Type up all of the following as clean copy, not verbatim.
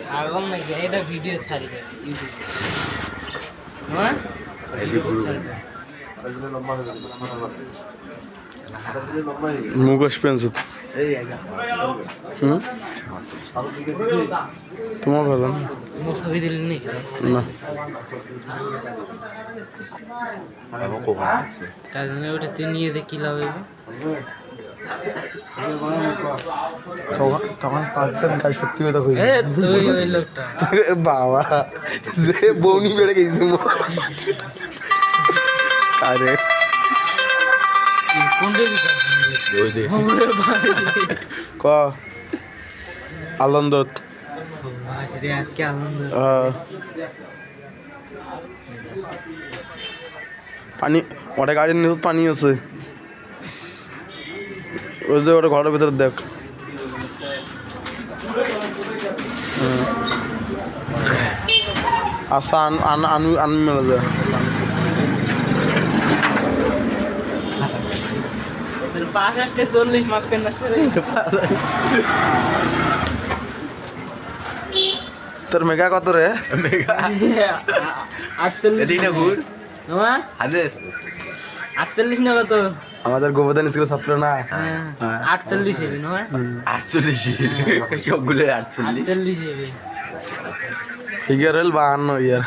ছাগল নাকি এটা ভিডিও ছাড়ি ইউটিউবে হ্যাঁ মুখোশ পেন্সিল তোমার কথা ছবি দিলেন নাকি না তার জন্য ওটা তুই নিয়ে দেখি লাভ হইবে তখন পাচ্ছেন কাজ সত্যি কথা কই তুই ওই লোকটা বাবা যে বৌনি বেড়ে গেছে আরে ক আনন্দ আজকে আনন্দ পানি ওটা গাড়ির নিচে পানি আছে ওই যে ওটা ঘরের ভিতরে দেখ আচ্ছা আনবি মেলা যায় পাঁচ আসতে 40 মাপেন না তোর মেগা কত রে মেগা 48 এদিকে ঘুর না হাদেস 48 না কত আমাদের গোবর্ধন স্কুলের ছাত্র না 48 হেবি না 48 সবগুলো 48 48 হেবি ফিগার হল 52 ইয়ার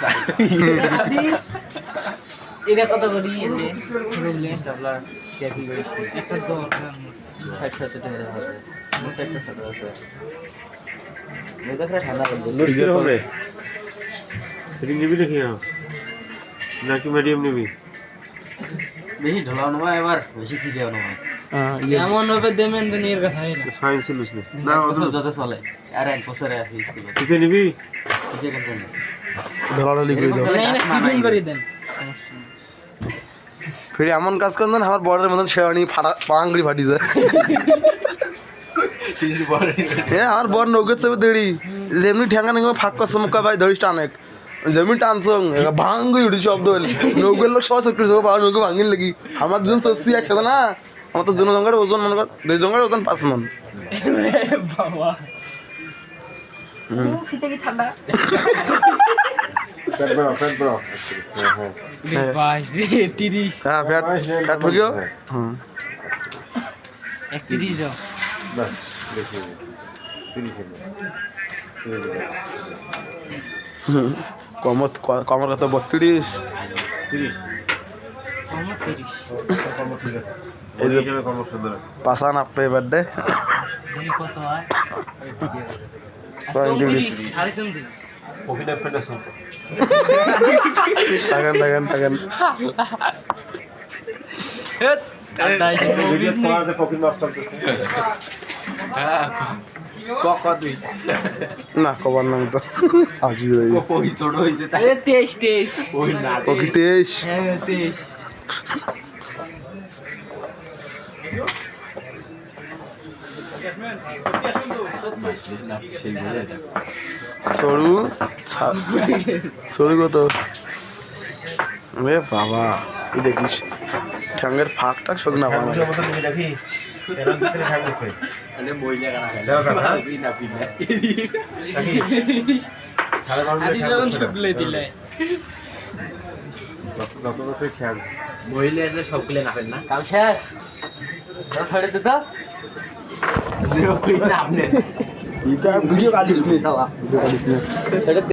এটা কত করি এনে প্রবলেম চাবলা চেকিং করে একটা দরকার 60 টাকা হবে মোটা একটা সাদা আছে মেগা ফ্রেশ ঠান্ডা করে মুশকিল হবে সেটি নিবি নাকি নাকি মিডিয়াম নিবি বেশি ঢলাও না এবার বেশি সিপিও না এমন ভাবে দেমেন দুনিয়ার কথা হয় না সায়েন্স সিলেবাস না বছর যত চলে আর এক বছরে আছে স্কুলে শিখে নিবি শিখে কেন দেন ঢলাঢলি করে দাও ফিডিং করে দেন ফিরে এমন কাজ করেন দেন আমার বড়ের মতন শেওয়ানি ফাটা পাংড়ি ফাটি যায় হ্যাঁ আমার বড় নৌকের চেপে দেড়ি যেমনি ঠ্যাঙ্গা নেঙ্গা ফাঁক করছে মুখা ভাই ধরিস টানেক যেমনি টানছং ভাঙ্গি উঠি শব্দ হল নৌকের লোক সব চক্রি সব পাওয়া নৌকে ভাঙিন লাগি আমার দুজন চষি একসাথে না আমার তো দুজন জঙ্গার ওজন মনে কর 2 জঙ্গার ওজন 5 মন বাবা শীতে কি ঠান্ডা ফ্যাট ব্রো হ্যাঁ 30 হ্যাঁ ফ্যাট ফ্যাট হয়ে গিয়ে হ্যাঁ 31 দাও না দেখি 30 কমর কমর কত 32 এই যে পাসান আপনি বার্থডে কত হয় ওখানে ফেডারেশন থাকেন ভিডিও পড়াতে পকেট মাস্টার করতেছে না কবার নাম তো আসবি ওই ছোট হইছে তাই 23 ওই না ওকে 23 হ্যাঁ 23 সরু সরু কত রে বাবা এই দেখিস ঠ্যাঙ্গের ফাঁক টাক শোক না পাওয়া দেখি এরকম ভিতরে খাবে কই মানে মইলা কানা খাই দাও কাকা বিনা বিনা খালে বাবু আদি যখন শুকলে দিলে যত খেয়াল মইলা এলে সবগুলো নাপেন না কাল শেষ ছড়ে দিত যে ওই না আপনি ভিডিও কাটিস নি শালা ভিডিও কাটিস নি